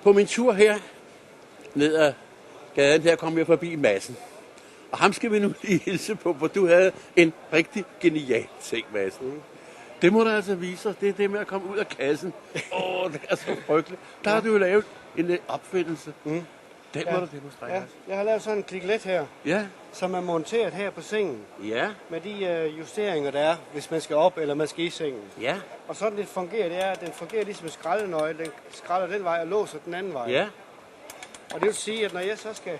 På min tur her ned ad gaden, her kom jeg forbi Madsen. Og ham skal vi nu lige hilse på, for du havde en rigtig genial ting, Madsen. Det må du altså vise os. Det er det med at komme ud af kassen. Det er så frygteligt. Der har du jo lavet en opfindelse. Den må du demonstrere. Ja, jeg har lavet sådan en kliklet her, Ja. som er monteret her på sengen. Ja. Med de justeringer, der er, hvis man skal op eller man skal i sengen. Ja. Og sådan det fungerer, det er, at den fungerer ligesom en skraldenøgle. Den skralder den vej og låser den anden vej. Ja. Og det vil sige, at når jeg så skal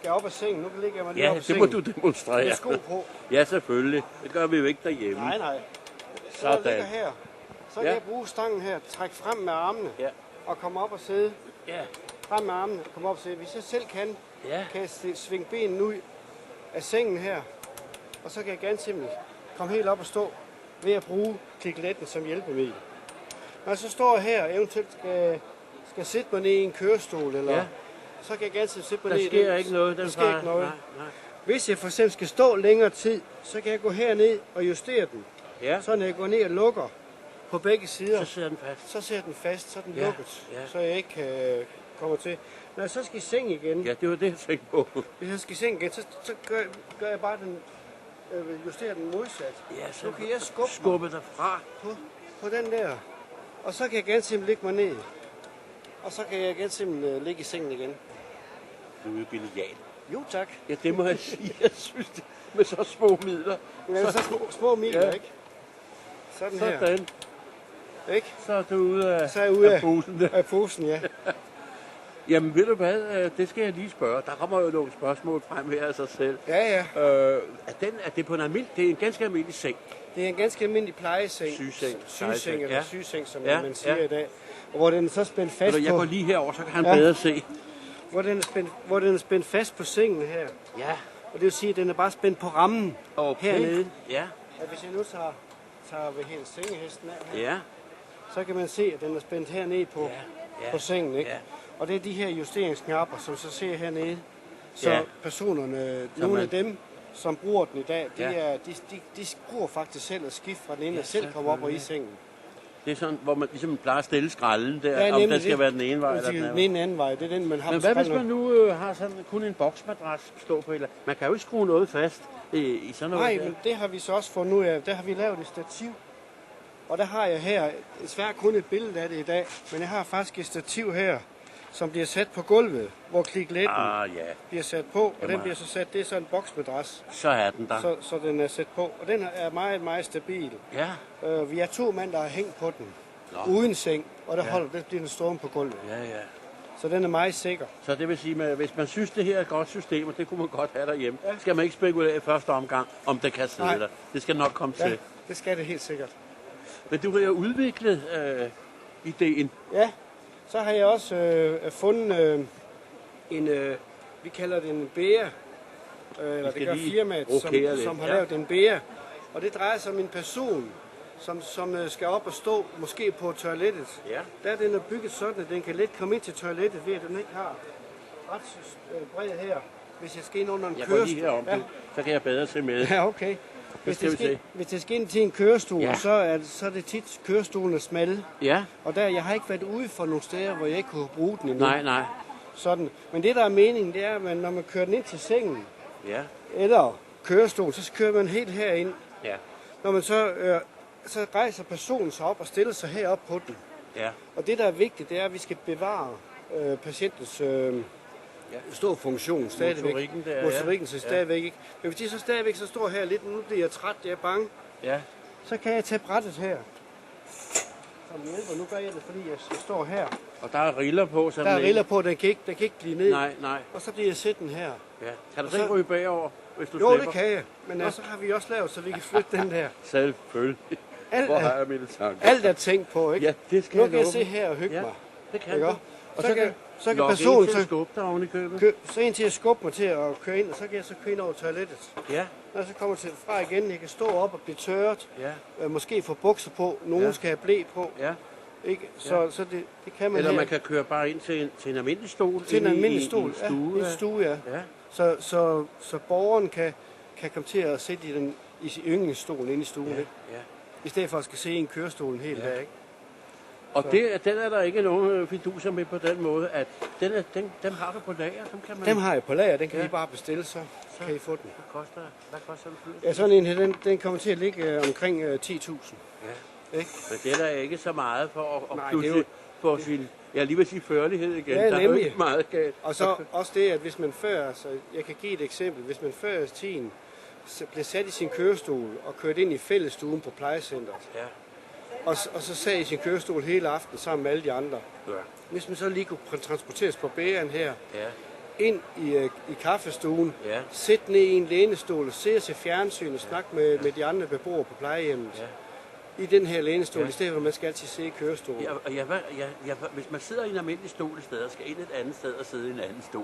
op af sengen, nu ligger jeg mig lige op af Ja, det sengen. må du demonstrere. Med sko på. Ja, selvfølgelig. Det gør vi jo ikke derhjemme. Nej. Så Sådan. jeg ligger her. Så kan jeg bruge stangen her, trække frem med armene og komme op og sidde. Ja. Frem med armene og komme op og sidde. Hvis jeg selv kan jeg svinge benene ud af sengen her. Og så kan jeg ganske simpelthen komme helt op og stå ved at bruge klikletten som hjælpemiddel. Når jeg så står her og eventuelt skal sætte mig ned i en kørestol, eller så kan jeg ganske sætte mig ned i den. Der sker ikke noget. Der sker ikke noget. Nej. Hvis jeg for eksempel skal stå længere tid, så kan jeg gå herned og justere den. Ja. Så når jeg går ned og lukker på begge sider, Så sidder den fast. så sidder den fast, så er den Ja, lukket, ja. så jeg ikke kommer til. Når jeg så skal i seng igen, Ja, det var det, jeg tænkte på. hvis jeg skal i seng igen, så gør jeg bare den, justerer den modsat. Ja, så Nu kan jeg skubbe dig fra. på den der, og så kan jeg ganske simpelthen lægge mig ned. Og så kan jeg ganske simpelthen ligge i sengen igen. Du er jo genial. Jo, tak. Ja, det må jeg sige. Jeg synes, det med så små midler. Ja, så små midler, ikke? Sådan her. Sådan. Ikke? Så er du ude af, Så er jeg ude af posen. af posen, ja. Jamen, ved du hvad? Det skal jeg lige spørge. Der kommer jo nogle spørgsmål frem her af sig selv. Ja. Er det på en almindelig... Det er en ganske almindelig seng. Det er en ganske almindelig plejeseng. Sygeseng. Eller Ja. sygeseng, som Ja, man siger ja. i dag. Og hvor den er så spændt fast Altså, jeg på... går lige herover, så kan han bedre se. Hvor den er spændt fast på sengen her. Ja. Og det vil sige, at den er bare spændt på rammen hernede. Ja. Og hvis jeg nu tager ved hele sengehesten af her, Ja. så kan man se, at den er spændt hernede på sengen. Ikke? Ja. Og det er de her justeringsknapper, som så ser hernede. Så Ja. personerne, nogle af dem, som bruger den i dag, de skruer faktisk selv og skifter fra den ene og selv kommer op og i sengen. Det er sådan, hvor man ligesom plejer at stille skralden der, Ja, om nemlig der skal det. være den ene vej eller den anden. Den anden vej, det er den, man har. Men hvad hvis man nu har sådan kun en boksmadras stå på? Eller man kan jo ikke skrue noget fast i sådan noget. Nej, der. men det har vi så også fundet ud af. Der har vi lavet et stativ. Og der har jeg her, desværre kun et billede af det i dag, men jeg har faktisk et stativ her, som bliver sat på gulvet, hvor klikletten bliver sat på, og den bliver så sat, det er så en boksmadras. Så er den der. Så den er sat på, og den er meget, meget stabil. Ja. Vi er 2 mænd, der har hængt på den, uden seng, og der bliver den stående på gulvet. Ja. Så den er meget sikker. Så det vil sige, at hvis man synes, det her er et godt system, og det kunne man godt have derhjemme, skal man ikke spekulere i første omgang, om det kan sidde der. Det skal nok komme til. Det skal det helt sikkert. Men du har jo udviklet ideen. Ja, så har jeg også fundet vi kalder det en bære, eller det gør firmaet, som har lavet en bære. Og det drejer sig om en person, som skal op og stå, måske på toilettet. Ja. Der er den bygget sådan, at den kan let komme ind til toilettet, ved at den ikke har ret bred her. Hvis jeg skal ind under en kørestol. Jeg går lige herom, så kan jeg bedre se med. Ja, okay. Hvis det skal ind til en kørestol, så er det tit kørestolen er smalle. Ja. Og jeg har ikke været ude for nogle steder, hvor jeg ikke kunne bruge den endnu. Nej. Sådan. Men det, der er meningen, det er, at når man kører den ind til sengen, eller kørestol, så kører man helt herind. Ja. Når man så rejser personen sig op og stiller sig herop på den. Ja. Og det, der er vigtigt, det er, at vi skal bevare patientens stor funktion stadigvæk. Motorikken så stadigvæk ikke. Men hvis de så stadigvæk så står her lidt, nu bliver jeg træt, jeg er bange, så kan jeg tage brættet her. Som hjælper. Nu gør jeg det, fordi jeg står her. Og der er riller på. Der er riller på, den kan ikke blive ned. Nej. Og så bliver jeg sætten her. Ja. Kan du så ikke ryge bagover, hvis du slipper? Jo, det kan jeg. Men så har vi også lavet, så vi kan flytte den der. Selvfølgelig. Hvor har jeg mine tanker? Alt er tænkt på, ikke? Ja, det skal nu kan jeg se her og hygge mig. Det kan du. Og så kan personen så skubbe dig oven i købet. Så en til at skubbe mig til at køre ind, og så kan jeg så køre ind over toilettet. Ja. Når jeg så kommer til fra igen, jeg kan stå op og blive tørret. Ja. Måske få bukser på. Nogen skal have blæ på. Ja. Ikke? Så det kan man. Eller man kan køre bare ind til en almindelig stol. Til en almindelig stol. I en stue, ja. Så borgeren kan komme til at sidde i sin yndlingsstol inde i stuen. Ja. I stedet for at skal se i en kørestol en hel dag. Ikke? Og den er der ikke nogen fiduser med på den måde, at dem har du på lager, dem kan man... Dem har jeg på lager, den kan I bare bestille, så kan I få den. Hvad koster den? Ja, sådan en her, den kommer til at ligge omkring 10.000. Ja. Ikke? Men det er der ikke så meget for at pludselig få sin... Jeg lige vil sige førlighed igen. Ja, der er jo nemlig. ikke meget galt. Og så også det, at hvis man før, så jeg kan give et eksempel, hvis man før i tiden blev sat i sin kørestol og kørt ind i fællesstuen på plejecentret, og så sad i sin kørestol hele aften sammen med alle de andre. Ja. Hvis man så lige kunne transporteres på bæren her, ind i kaffestuen, sætte ned i en lænestol, se til fjernsyn og snakke med de andre beboere på plejehjemmet. I den her lænestol, i stedet for at man skal altid sidde i kørestolen. Hvis man sidder i en almindelig stol et sted, og skal ind et andet sted og sidde i en anden stol,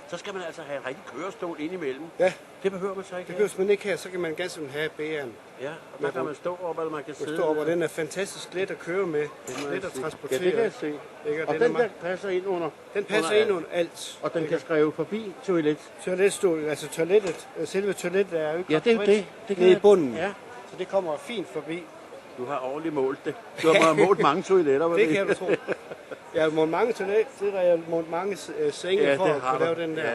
så skal man altså have en rigtig kørestol indimellem. Ja. Det behøver man så ikke. Det behøver man ikke her, så kan man ganske have bæren. Ja, og der kan man stå op, eller man kan sidde. Stå op, og den er fantastisk let at køre med. Let at transportere. Ja, det kan jeg se. Ikke? Og den der passer ind under. Den passer ind under alt. Og den kan skrive forbi toilet. Toiletstol, altså toilettet, selve toilettet er jo ikke det er jo det. Det nede i bunden. Ja. Så det kommer fint forbi. Du har ordentligt målt det. Du har målt mange toiletter. Det kan du tro. Jeg har målt mange toiletter, jeg har målt mange senge for at kunne lave den der. Ja,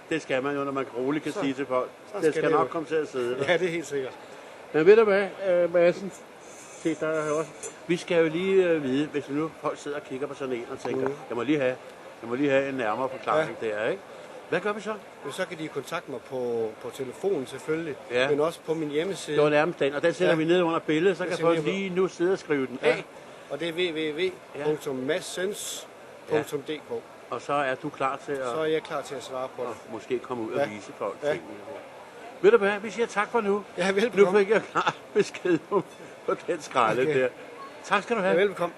det skal man jo, når man roligt kan sige til folk. Det skal nok komme til at sidde der. Ja, det er helt sikkert. Men ved du hvad, Madsen? Se, der er også. Vi skal jo lige vide, hvis nu folk sidder og kigger på sådan en og tænker, jeg må lige have en nærmere forklaring der, ikke? Hvad gør vi så? Men så kan de kontakte mig på telefonen selvfølgelig, men også på min hjemmeside. Det var nærmest den, og den sætter vi ned under billedet, så kan folk lige nu sidde og skrive den af. Og det er www.madsens.dk. Og så er du klar til at... Så er jeg klar til at svare på det. Og måske komme ud og vise folk tingene. Ved du hvad, vi siger tak for nu. Ja, velbekomme. Nu fik jeg klar besked på den skralde der. Tak skal du have. Ja, velbekomme.